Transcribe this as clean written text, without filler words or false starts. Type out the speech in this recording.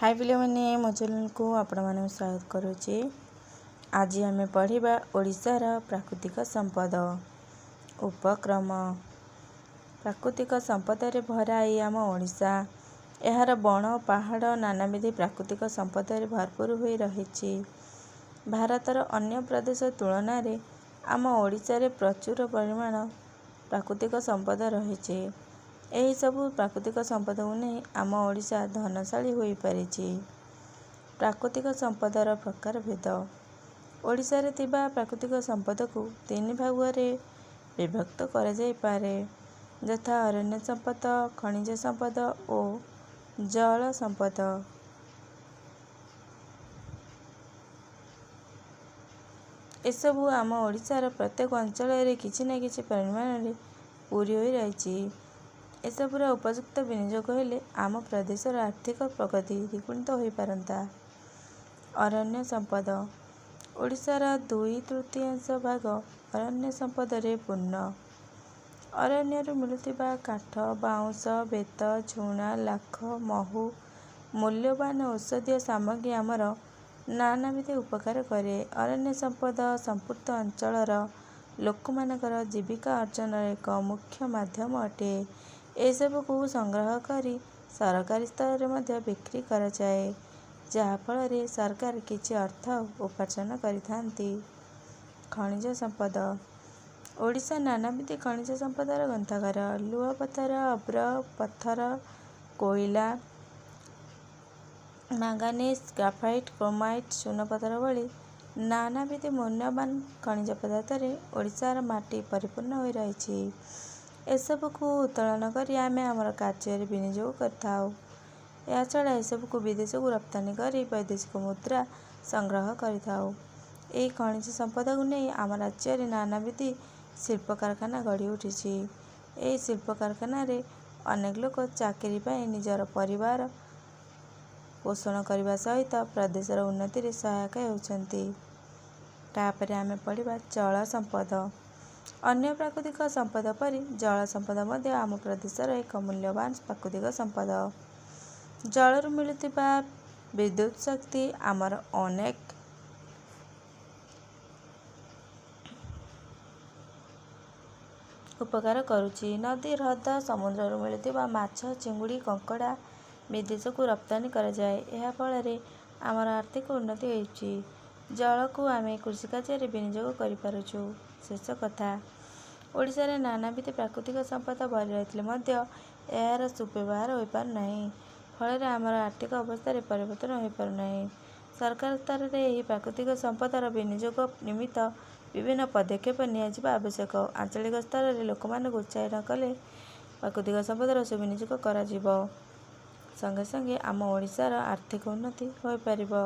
हाय पिलामाने मो चैनल को आपण माने स्वागत करुचे। आज आमे पढ़िबा ओडिशार प्राकृतिक संपद उपक्रम। प्राकृतिक संपद रे भरा ए आम ओडिशा। एहार बण पहाड़ नानाविध प्राकृतिक संपद रे भरपूर होई रहिछि। भारतर अन्य प्रदेश तुलना रे आम ओडिशा रे प्रचुर परिमाण प्राकृतिक संपद रहिछि। एही सबु प्राकृतिक संपद को नहीं आम ओडिशा धनशाली होई परिछि। प्राकृतिक संपदर प्रकार भेद। ओडिशा रे थिबा प्राकृतिक संपद को तीन भाग रे विभक्त करा जाय पारे, यथा अरण्य संपद, खनिज संपद और जल संपद। एसबु आम ओडिशार प्रत्येक अंचल रे किछि ना किछि परिमाण रे पूरी होई रहिछि। एसबुर उपयुक्त विनियोग हेले आम प्रदेशर आर्थिक प्रगति द्विगुणित होई पारंता। अरण्य संपद। ओडिशार 2/3 भाग अरण्य संपद रे पूर्ण। अरण्यरू मिलुथिबा काठ, बाउंश, बेत, झुणा, लाख, महू, मूल्यवान औषधीय सामग्री आमर नानाविध उपकार करे। अरण्य संपद संपूर्ण अंचलर लोकमानकर जीविका अर्जन एक मुख्य माध्यम अटे। एसबु को संग्रह करी सरकारी स्तर रे मध्य बिक्री करा जाए, जहा फल रे सरकार किछि अर्थ उपार्जन करिथांती। खनिज संपद। ओडिशा नानाविध खनिज संपदर ग्रंथागार। लुह पत्थर, अभ्र पत्थर, कोइला, मांगानीज, ग्राफाइट, क्रोमाइट, चून पत्थर भली नानाविध मूल्यवान खनिज पदार्थ रे ओडिशार माटी परिपूर्ण होई रहिछि। एसबु को उत्तोलन करी आमे आमर कार्य रे विनियोग करथाउ। या छड़ा एसबु को विदेश को रप्तानी करी वैदेशिक मुद्रा संग्रह करिथाउ। एही खनिज संपद को नहीं आम राज्य रे नानाविध शिल्प कारखाना गढ़ी उठिछि। एही शिल्प कारखाना रे अनेक लोक चाकरी पाई निजर परिवार पोषण करने सहित प्रदेशर उन्नति रे सहायक हेउछन्ति। तापरे आमे पढ़िबा जल संपद। अन्य प्राकृतिक संपद परि जल संपद मध्य आम प्रदेशर एक मूल्यवान प्राकृतिक संपद। जलरू मिलुथिबा विद्युत शक्ति आमर अनेक उपकार करुछि। नदी, ह्रद, समुद्ररू मिलुथिबा माछ, चिंगुड़ी, कंकड़ा विदेश को रप्तानी करा जाए। एहा फल रे आमर आर्थिक उन्नति हेउछि। जल को आमे कृषि कार्य रे विनियोग करि पारुछु। शेष कथा। ओडिशा रे नानाविध प्राकृतिक संपद भरी रहिथिले मध्य एहार सुव्यवहार होई पारु नाही। फल रे आमर आर्थिक अवस्था रे परिवर्तन होई पारु नाही। सरकार स्तर रे एही प्राकृतिक संपदर विनियोग निमित्त विभिन्न पदक्षेप नियाजिबा आवश्यक। आंचलिक स्तर रे लोकमानकु उत्साहित कले प्राकृतिक संपदर सुविनियोग करा जिवो। संगे संगे आम ओडिशार आर्थिक उन्नति होई पारिबो।